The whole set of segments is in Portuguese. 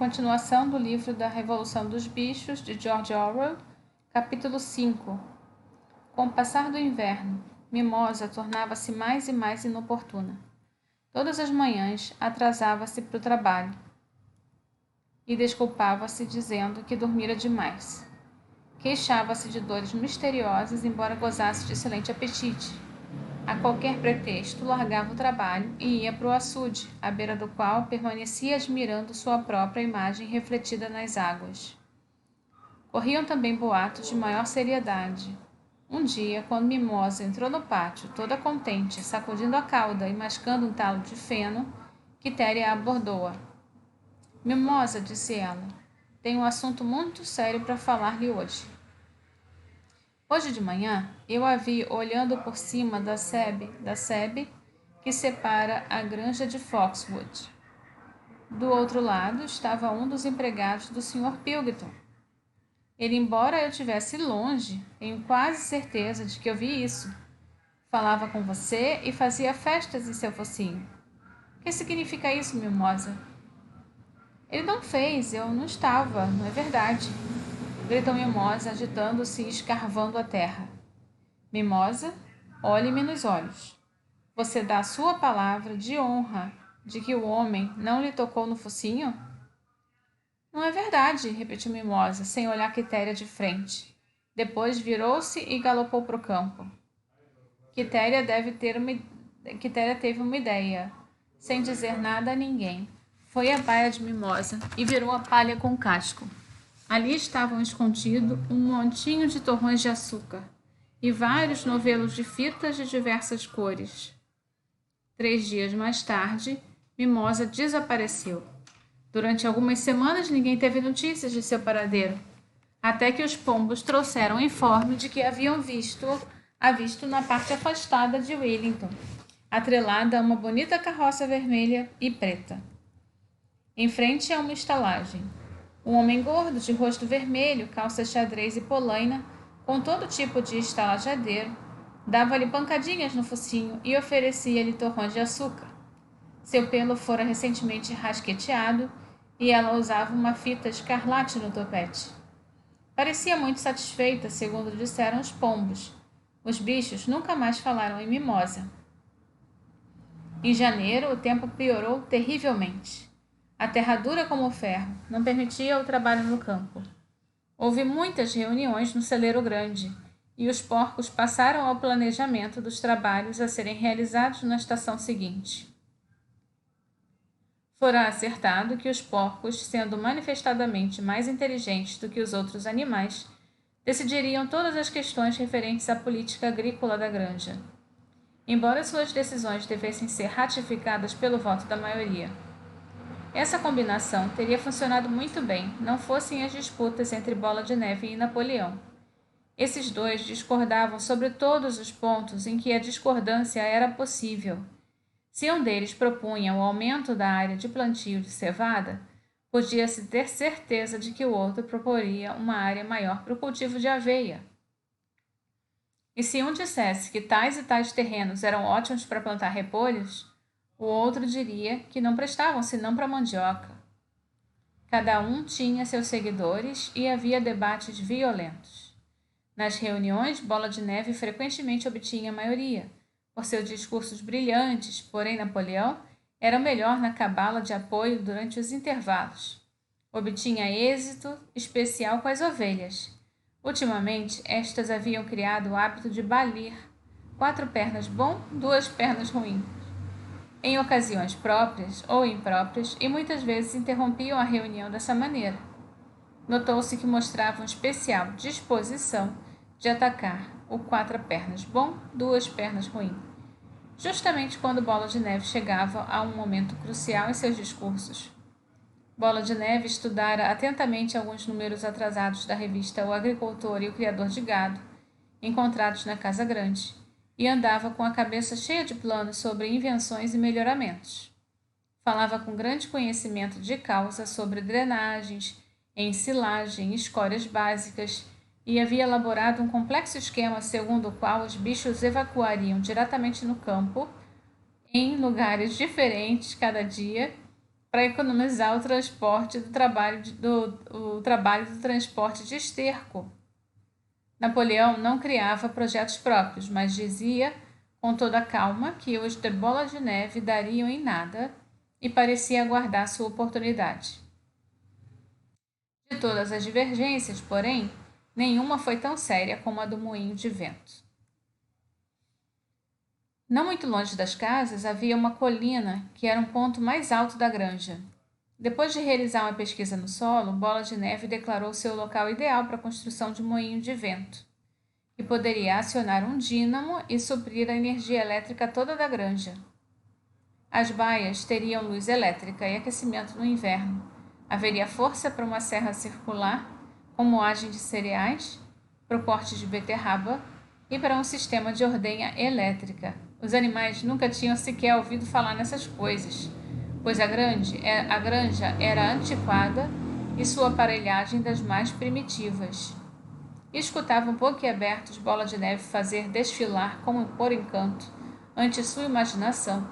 Continuação do livro da Revolução dos Bichos, de George Orwell, capítulo 5. Com o passar do inverno, Mimosa tornava-se mais e mais inoportuna. Todas as manhãs atrasava-se para o trabalho e desculpava-se dizendo que dormira demais. Queixava-se de dores misteriosas, embora gozasse de excelente apetite. A qualquer pretexto, largava o trabalho e ia para o açude, à beira do qual permanecia admirando sua própria imagem refletida nas águas. Corriam também boatos de maior seriedade. Um dia, quando Mimosa entrou no pátio, toda contente, sacudindo a cauda e mascando um talo de feno, Quitéria a abordou-a. Mimosa, disse ela, tenho um assunto muito sério para falar-lhe hoje. Hoje de manhã, eu a vi olhando por cima da sebe que separa a granja de Foxwood. Do outro lado estava um dos empregados do Sr. Pilkington. Ele, embora eu estivesse longe, tenho quase certeza de que eu vi isso. Falava com você e fazia festas em seu focinho. O que significa isso, Mimosa? Ele não fez, eu não estava, não é verdade? Gritou Mimosa, agitando-se e escarvando a terra. Mimosa, olhe-me nos olhos. Você dá a sua palavra de honra de que o homem não lhe tocou no focinho? Não é verdade, repetiu Mimosa, sem olhar Quitéria de frente. Depois virou-se e galopou para o campo. Quitéria teve uma ideia, sem dizer nada a ninguém. Foi à baia de Mimosa e virou a palha com o casco. Ali estavam escondidos um montinho de torrões de açúcar e vários novelos de fitas de diversas cores. 3 dias mais tarde, Mimosa desapareceu. Durante algumas semanas ninguém teve notícias de seu paradeiro, até que os pombos trouxeram o informe de que haviam visto na parte afastada de Wellington, atrelada a uma bonita carroça vermelha e preta. Em frente a uma estalagem, um homem gordo, de rosto vermelho, calça xadrez e polaina, com todo tipo de estalajadeiro, dava-lhe pancadinhas no focinho e oferecia-lhe torrões de açúcar. Seu pelo fora recentemente rasqueteado e ela usava uma fita escarlate no topete. Parecia muito satisfeita, segundo disseram os pombos. Os bichos nunca mais falaram em Mimosa. Em janeiro, o tempo piorou terrivelmente. A terra dura como o ferro não permitia o trabalho no campo. Houve muitas reuniões no celeiro grande, e os porcos passaram ao planejamento dos trabalhos a serem realizados na estação seguinte. Fora acertado que os porcos, sendo manifestadamente mais inteligentes do que os outros animais, decidiriam todas as questões referentes à política agrícola da granja, embora suas decisões devessem ser ratificadas pelo voto da maioria. Essa combinação teria funcionado muito bem, não fossem as disputas entre Bola de Neve e Napoleão. Esses dois discordavam sobre todos os pontos em que a discordância era possível. Se um deles propunha o aumento da área de plantio de cevada, podia-se ter certeza de que o outro proporia uma área maior para o cultivo de aveia. E se um dissesse que tais e tais terrenos eram ótimos para plantar repolhos, o outro diria que não prestavam senão para mandioca. Cada um tinha seus seguidores e havia debates violentos. Nas reuniões, Bola de Neve frequentemente obtinha a maioria, por seus discursos brilhantes, porém Napoleão era o melhor na cabala de apoio durante os intervalos. Obtinha êxito especial com as ovelhas. Ultimamente, estas haviam criado o hábito de balir 4 pernas bom, 2 pernas ruins, em ocasiões próprias ou impróprias, e muitas vezes interrompiam a reunião dessa maneira. Notou-se que mostravam especial disposição de atacar o 4 pernas bom, 2 pernas ruim, justamente quando Bola de Neve chegava a um momento crucial em seus discursos. Bola de Neve estudara atentamente alguns números atrasados da revista O Agricultor e o Criador de Gado, encontrados na Casa Grande, e andava com a cabeça cheia de planos sobre invenções e melhoramentos. Falava com grande conhecimento de causa sobre drenagens, ensilagem, escórias básicas, e havia elaborado um complexo esquema segundo o qual os bichos evacuariam diretamente no campo, em lugares diferentes cada dia, para economizar o trabalho do transporte de esterco. Napoleão não criava projetos próprios, mas dizia com toda calma que os de Bola de Neve dariam em nada e parecia aguardar sua oportunidade. De todas as divergências, porém, nenhuma foi tão séria como a do moinho de vento. Não muito longe das casas havia uma colina que era um ponto mais alto da granja. Depois de realizar uma pesquisa no solo, Bola de Neve declarou seu local ideal para a construção de um moinho de vento, que poderia acionar um dínamo e suprir a energia elétrica toda da granja. As baias teriam luz elétrica e aquecimento no inverno. Haveria força para uma serra circular, com moagem de cereais, para o corte de beterraba e para um sistema de ordenha elétrica. Os animais nunca tinham sequer ouvido falar nessas coisas, pois a granja era antiquada e sua aparelhagem das mais primitivas. Escutavam boquiabertos Bola de Neve fazer desfilar, como por encanto, ante sua imaginação,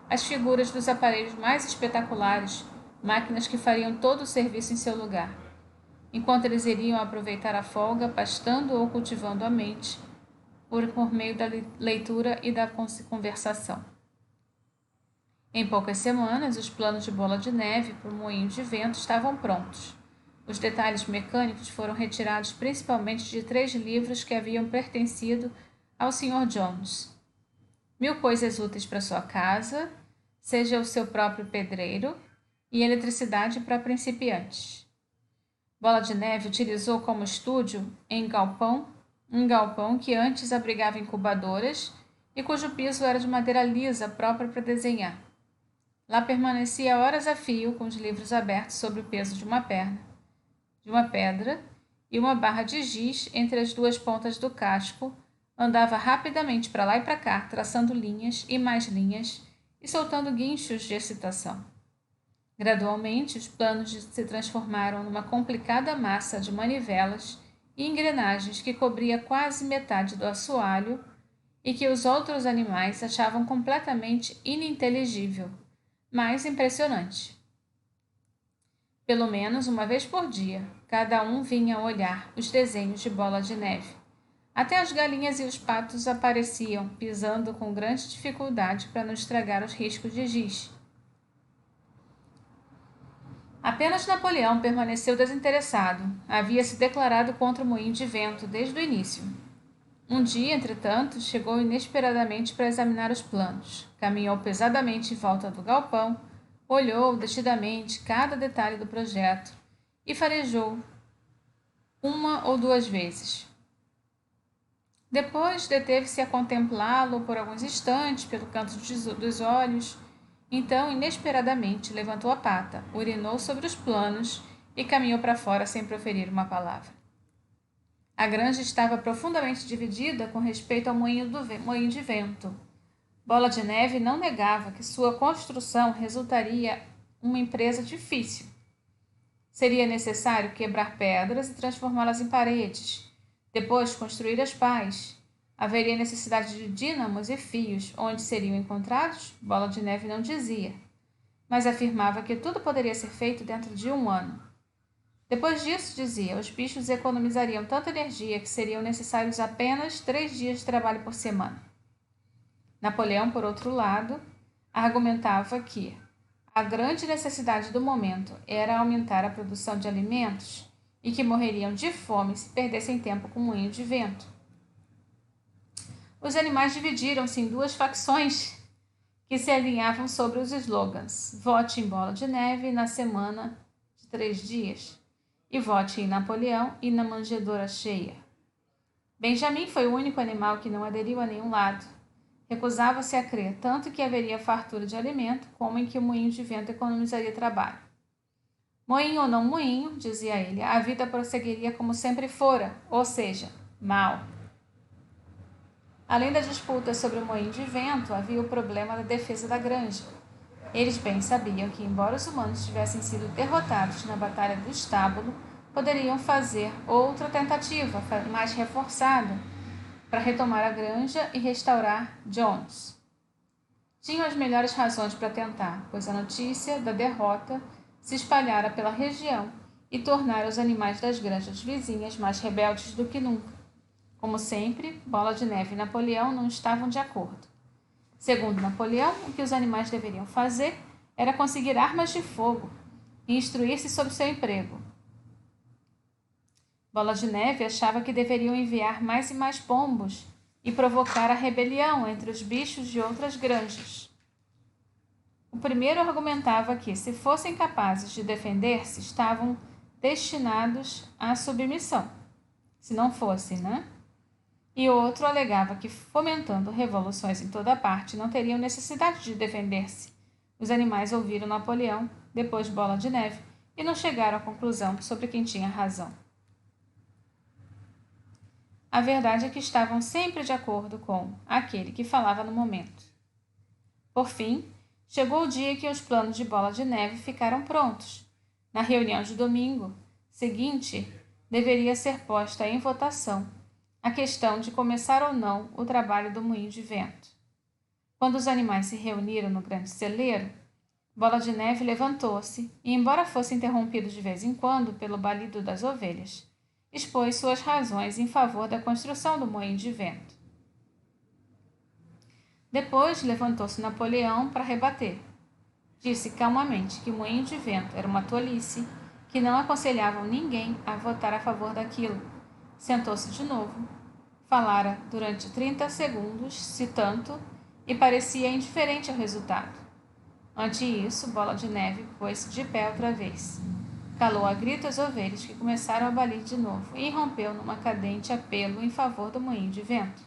as figuras dos aparelhos mais espetaculares, máquinas que fariam todo o serviço em seu lugar, enquanto eles iriam aproveitar a folga, pastando ou cultivando a mente, por meio da leitura e da conversação. Em poucas semanas, os planos de Bola de Neve para o moinho de vento estavam prontos. Os detalhes mecânicos foram retirados principalmente de 3 livros que haviam pertencido ao Sr. Jones. 1000 coisas úteis para sua casa, seja o seu próprio pedreiro, e eletricidade para principiantes. Bola de Neve utilizou como estúdio um galpão que antes abrigava incubadoras e cujo piso era de madeira lisa própria para desenhar. Lá permanecia horas a fio com os livros abertos sobre o peso de uma pedra e uma barra de giz entre as 2 pontas do casco. Andava rapidamente para lá e para cá, traçando linhas e mais linhas e soltando guinchos de excitação. Gradualmente, os planos se transformaram numa complicada massa de manivelas e engrenagens que cobria quase metade do assoalho e que os outros animais achavam completamente ininteligível, mas impressionante. Pelo menos uma vez por dia, cada um vinha olhar os desenhos de Bola de Neve. Até as galinhas e os patos apareciam, pisando com grande dificuldade para não estragar os riscos de giz. Apenas Napoleão permaneceu desinteressado. Havia se declarado contra o moinho de vento desde o início. Um dia, entretanto, chegou inesperadamente para examinar os planos. Caminhou pesadamente em volta do galpão, olhou detidamente cada detalhe do projeto e farejou 1 ou 2 vezes. Depois deteve-se a contemplá-lo por alguns instantes pelo canto dos olhos. Então, inesperadamente, levantou a pata, urinou sobre os planos e caminhou para fora sem proferir uma palavra. A granja estava profundamente dividida com respeito ao moinho de vento. Bola de Neve não negava que sua construção resultaria uma empresa difícil. Seria necessário quebrar pedras e transformá-las em paredes, depois construir as pás. Haveria necessidade de dínamos e fios. Onde seriam encontrados? Bola de Neve não dizia, mas afirmava que tudo poderia ser feito dentro de 1 ano. Depois disso, dizia, os bichos economizariam tanta energia que seriam necessários apenas 3 dias de trabalho por semana. Napoleão, por outro lado, argumentava que a grande necessidade do momento era aumentar a produção de alimentos e que morreriam de fome se perdessem tempo com o moinho de vento. Os animais dividiram-se em 2 facções que se alinhavam sobre os slogans: vote em Bola de Neve na semana de 3 dias e vote em Napoleão e na manjedoura cheia. Benjamin foi o único animal que não aderiu a nenhum lado. Recusava-se a crer tanto que haveria fartura de alimento como em que o moinho de vento economizaria trabalho. Moinho ou não moinho, dizia ele, a vida prosseguiria como sempre fora, ou seja, mal. Além da disputa sobre o moinho de vento, havia o problema da defesa da granja. Eles bem sabiam que, embora os humanos tivessem sido derrotados na Batalha do Estábulo, poderiam fazer outra tentativa, mais reforçada, para retomar a granja e restaurar Jones. Tinham as melhores razões para tentar, pois a notícia da derrota se espalhara pela região e tornara os animais das granjas vizinhas mais rebeldes do que nunca. Como sempre, Bola de Neve e Napoleão não estavam de acordo. Segundo Napoleão, o que os animais deveriam fazer era conseguir armas de fogo e instruir-se sobre seu emprego. Bola de Neve achava que deveriam enviar mais e mais pombos e provocar a rebelião entre os bichos de outras granjas. O primeiro argumentava que, se fossem capazes de defender-se, estavam destinados à submissão. Se não fossem, né? E outro alegava que, fomentando revoluções em toda parte, não teriam necessidade de defender-se. Os animais ouviram Napoleão, depois Bola de Neve, e não chegaram à conclusão sobre quem tinha razão. A verdade é que estavam sempre de acordo com aquele que falava no momento. Por fim, chegou o dia que os planos de Bola de Neve ficaram prontos. Na reunião de domingo seguinte, deveria ser posta em votação a questão de começar ou não o trabalho do moinho de vento. Quando os animais se reuniram no grande celeiro, Bola de Neve levantou-se e, embora fosse interrompido de vez em quando pelo balido das ovelhas, expôs suas razões em favor da construção do moinho de vento. Depois levantou-se Napoleão para rebater. Disse calmamente que o moinho de vento era uma tolice, que não aconselhavam ninguém a votar a favor daquilo. Sentou-se de novo. Falara durante 30 segundos, se tanto, e parecia indiferente ao resultado. Ante isso, Bola de Neve pôs-se de pé outra vez. Calou a grito as ovelhas, que começaram a balir de novo, e irrompeu numa cadente apelo em favor do moinho de vento.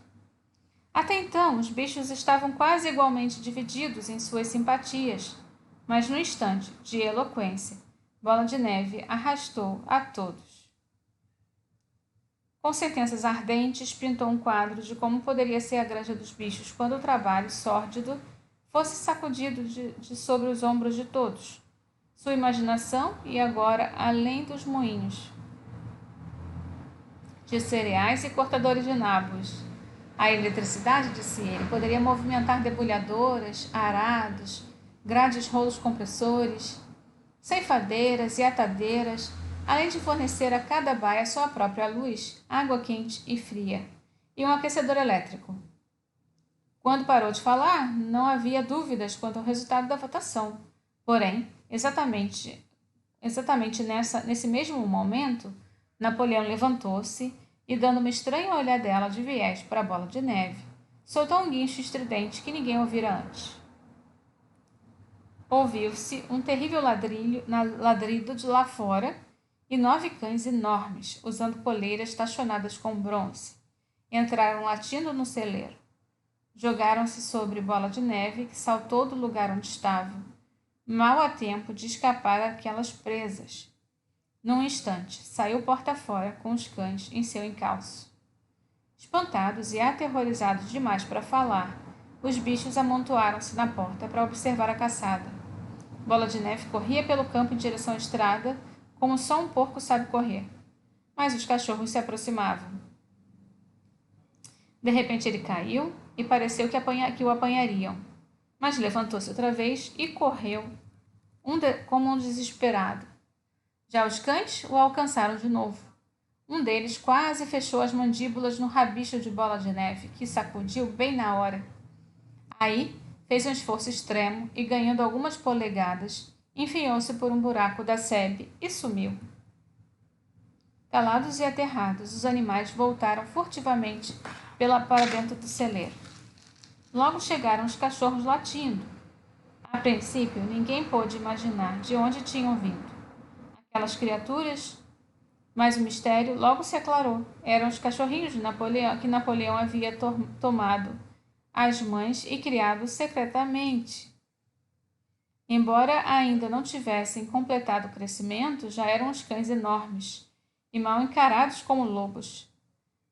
Até então, os bichos estavam quase igualmente divididos em suas simpatias, mas no instante de eloquência, Bola de Neve arrastou a todos. Com sentenças ardentes, pintou um quadro de como poderia ser a granja dos bichos quando o trabalho sórdido fosse sacudido de sobre os ombros de todos. Sua imaginação ia agora além dos moinhos de cereais e cortadores de nabos. A eletricidade, disse ele, poderia movimentar debulhadoras, arados, grandes rolos compressores, ceifadeiras e atadeiras, além de fornecer a cada baia sua própria luz, água quente e fria, e um aquecedor elétrico. Quando parou de falar, não havia dúvidas quanto ao resultado da votação. Porém, exatamente nesse mesmo momento, Napoleão levantou-se e, dando uma estranha olhadela de viés para a Bola de Neve, soltou um guincho estridente que ninguém ouvira antes. Ouviu-se um terrível ladrido de lá fora e 9 cães enormes, usando coleiras tachonadas com bronze, entraram latindo no celeiro. Jogaram-se sobre Bola de Neve, que saltou do lugar onde estava, mal a tempo de escapar daquelas presas. Num instante, saiu porta fora com os cães em seu encalço. Espantados e aterrorizados demais para falar, os bichos amontoaram-se na porta para observar a caçada. Bola de Neve corria pelo campo em direção à estrada, como só um porco sabe correr. Mas os cachorros se aproximavam. De repente ele caiu e pareceu que o apanhariam. Mas levantou-se outra vez e correu, como um desesperado. Já os cães o alcançaram de novo. Um deles quase fechou as mandíbulas no rabicho de Bola de Neve, que sacudiu bem na hora. Aí fez um esforço extremo e, ganhando algumas polegadas, enfiou-se por um buraco da sebe e sumiu. Calados e aterrados, os animais voltaram furtivamente para dentro do celeiro. Logo chegaram os cachorros latindo. A princípio, ninguém pôde imaginar de onde tinham vindo aquelas criaturas, mas o mistério logo se aclarou. Eram os cachorrinhos de Napoleão, que Napoleão havia tomado às mães e criado secretamente. Embora ainda não tivessem completado o crescimento, já eram os cães enormes e mal encarados como lobos.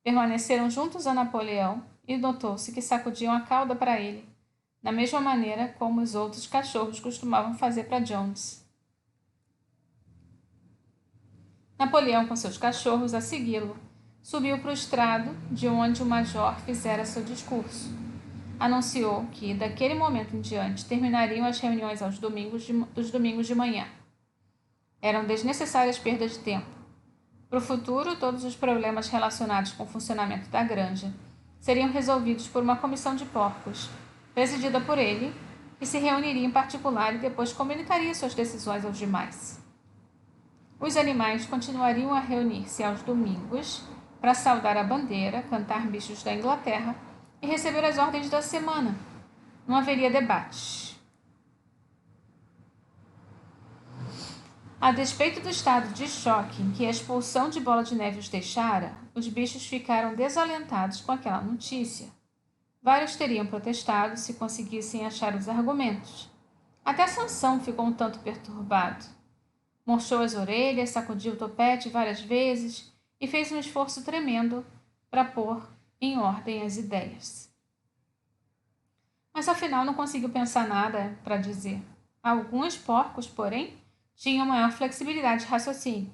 Permaneceram juntos a Napoleão e notou-se que sacudiam a cauda para ele, da mesma maneira como os outros cachorros costumavam fazer para Jones. Napoleão, com seus cachorros a segui-lo, subiu para o estrado de onde o major fizera seu discurso. anunciou que, daquele momento em diante, terminariam as reuniões dos domingos de manhã. Eram desnecessárias perdas de tempo. Para o futuro, todos os problemas relacionados com o funcionamento da granja seriam resolvidos por uma comissão de porcos, presidida por ele, que se reuniria em particular e depois comunicaria suas decisões aos demais. Os animais continuariam a reunir-se aos domingos para saudar a bandeira, cantar bichos da Inglaterra e receber as ordens da semana. Não haveria debate. A despeito do estado de choque em que a expulsão de Bola de Neve os deixara, os bichos ficaram desalentados com aquela notícia. Vários teriam protestado se conseguissem achar os argumentos. Até Sansão ficou um tanto perturbado. Murchou as orelhas, sacudiu o topete várias vezes e fez um esforço tremendo para pôr em ordem as ideias. Mas afinal não conseguiu pensar nada para dizer. Alguns porcos, porém, tinham maior flexibilidade de raciocínio.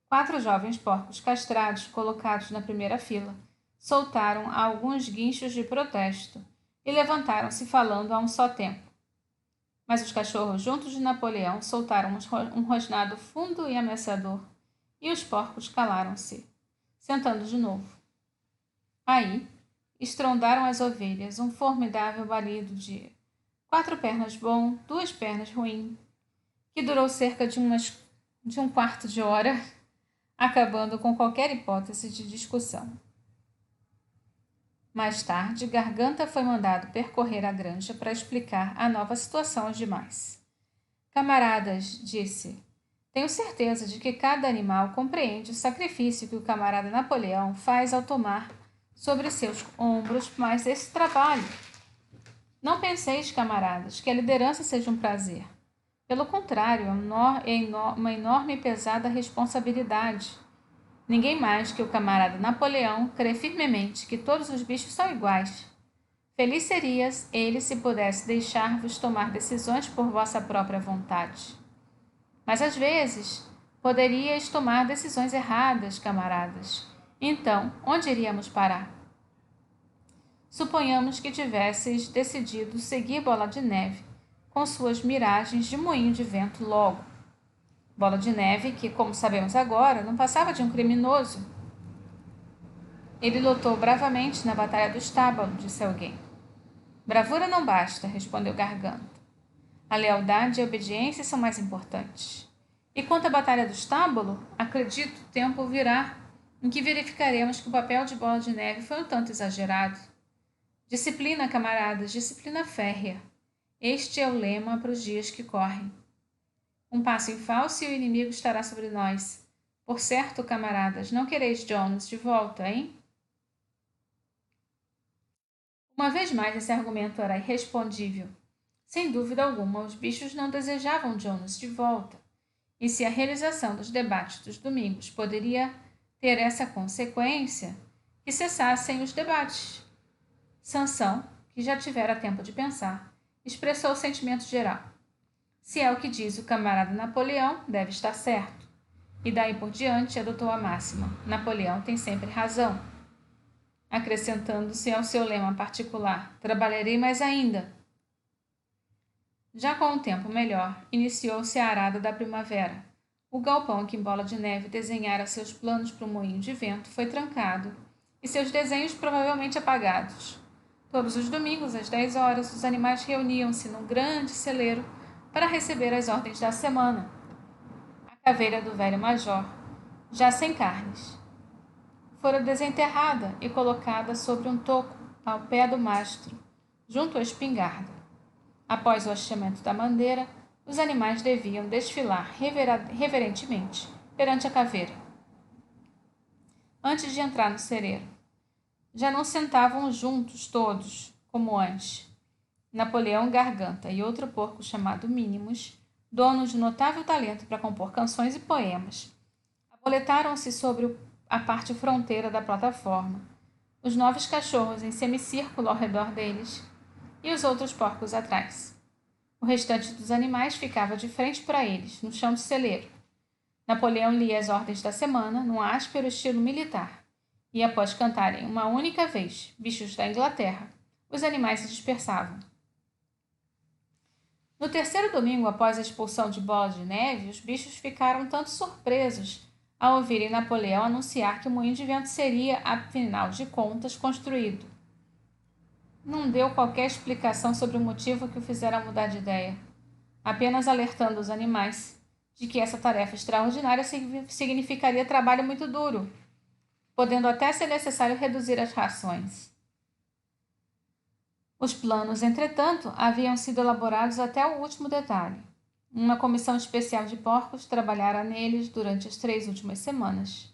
4 jovens porcos castrados, colocados na primeira fila, soltaram alguns guinchos de protesto e levantaram-se falando a um só tempo. Mas os cachorros juntos de Napoleão soltaram um rosnado fundo e ameaçador, e os porcos calaram-se, sentando de novo. Aí, estrondaram as ovelhas um formidável balido de 4 pernas bom, 2 pernas ruim, que durou cerca de um quarto de hora, acabando com qualquer hipótese de discussão. Mais tarde, Garganta foi mandado percorrer a granja para explicar a nova situação aos demais. Camaradas, disse, tenho certeza de que cada animal compreende o sacrifício que o camarada Napoleão faz ao tomar sobre seus ombros mais esse trabalho. Não penseis, camaradas, que a liderança seja um prazer. Pelo contrário, é uma enorme e pesada responsabilidade. Ninguém mais que o camarada Napoleão crê firmemente que todos os bichos são iguais. Feliz serias ele se pudesse deixar-vos tomar decisões por vossa própria vontade. Mas às vezes poderíeis tomar decisões erradas, camaradas. Então, onde iríamos parar? Suponhamos que tivesseis decidido seguir Bola de Neve com suas miragens de moinho de vento logo. Bola de Neve, que, como sabemos agora, não passava de um criminoso. Ele lutou bravamente na Batalha do Estábulo, disse alguém. Bravura não basta, respondeu Garganta. A lealdade e a obediência são mais importantes. E quanto à Batalha do Estábulo, acredito o tempo virá em que verificaremos que o papel de Bola de Neve foi um tanto exagerado. Disciplina, camaradas, disciplina férrea. Este é o lema para os dias que correm. Um passo em falso e o inimigo estará sobre nós. Por certo, camaradas, não quereis Jones de volta, hein? Uma vez mais, esse argumento era irrespondível. Sem dúvida alguma, os bichos não desejavam Jones de volta. E se a realização dos debates dos domingos poderia ter essa consequência, que cessassem os debates. Sansão, que já tivera tempo de pensar, expressou o sentimento geral. Se é o que diz o camarada Napoleão, deve estar certo. E daí por diante adotou a máxima: Napoleão tem sempre razão. Acrescentando-se ao seu lema particular: trabalharei mais ainda. Já com um tempo melhor, iniciou-se a arada da primavera. O galpão que em Bola de Neve desenhara seus planos para o moinho de vento foi trancado e seus desenhos provavelmente apagados. Todos os domingos, às 10 horas, os animais reuniam-se num grande celeiro para receber as ordens da semana. A caveira do velho major, já sem carnes, fora desenterrada e colocada sobre um toco ao pé do mastro, junto à espingarda. Após o hasteamento da bandeira, os animais deviam desfilar reverentemente perante a caveira. Antes de entrar no cereiro, já não sentavam juntos todos, como antes. Napoleão Garganta e outro porco chamado Minimus, dono de notável talento para compor canções e poemas, aboletaram-se sobre a parte fronteira da plataforma, os 9 cachorros em semicírculo ao redor deles e os outros porcos atrás. O restante dos animais ficava de frente para eles, no chão de celeiro. Napoleão lia as ordens da semana num áspero estilo militar, e após cantarem uma única vez Bichos da Inglaterra, os animais se dispersavam. No terceiro domingo após a expulsão de Bola de Neve, os bichos ficaram tanto surpresos ao ouvirem Napoleão anunciar que o moinho de vento seria, afinal de contas, construído. Não deu qualquer explicação sobre o motivo que o fizera mudar de ideia, apenas alertando os animais de que essa tarefa extraordinária significaria trabalho muito duro, podendo até ser necessário reduzir as rações. Os planos, entretanto, haviam sido elaborados até o último detalhe. Uma comissão especial de porcos trabalhara neles durante as 3 últimas semanas.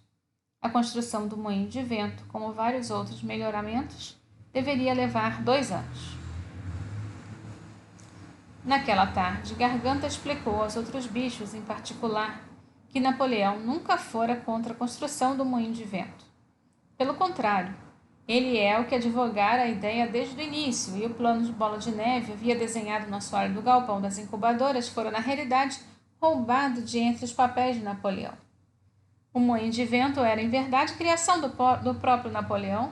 A construção do moinho de vento, como vários outros melhoramentos, deveria levar 2 anos. Naquela tarde, Garganta explicou aos outros bichos, em particular, que Napoleão nunca fora contra a construção do moinho de vento. Pelo contrário, ele é o que advogara a ideia desde o início, e o plano de Bola de Neve havia desenhado no assoalho do galpão das incubadoras fora, na realidade, roubado de entre os papéis de Napoleão. O moinho de vento era, em verdade, criação do próprio Napoleão.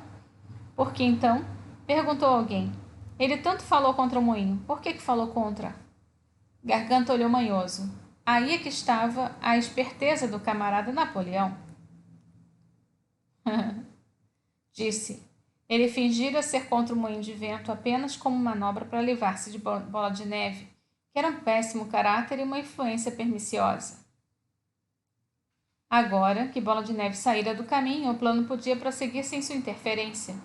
Por que então? Perguntou alguém. Ele tanto falou contra o moinho, por que falou contra? Garganta olhou manhoso. Aí é que estava a esperteza do camarada Napoleão. Disse. Ele fingira ser contra o moinho de vento apenas como manobra para livrar-se de Bola de Neve, que era um péssimo caráter e uma influência perniciosa. Agora que Bola de Neve saíra do caminho, o plano podia prosseguir sem sua interferência.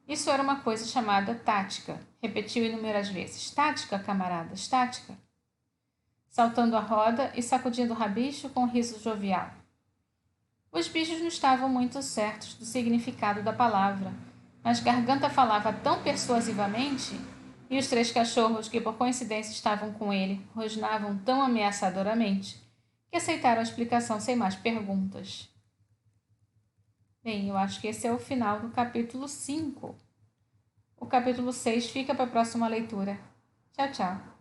Isso era uma coisa chamada tática. Repetiu inúmeras vezes. Tática, camaradas, tática. Saltando a roda e sacudindo o rabicho com um riso jovial. Os bichos não estavam muito certos do significado da palavra, mas Garganta falava tão persuasivamente, e os 3 cachorros, que por coincidência estavam com ele, rosnavam tão ameaçadoramente, que aceitaram a explicação sem mais perguntas. Bem, eu acho que esse é o final do capítulo 5. O capítulo 6 fica para a próxima leitura. Tchau, tchau.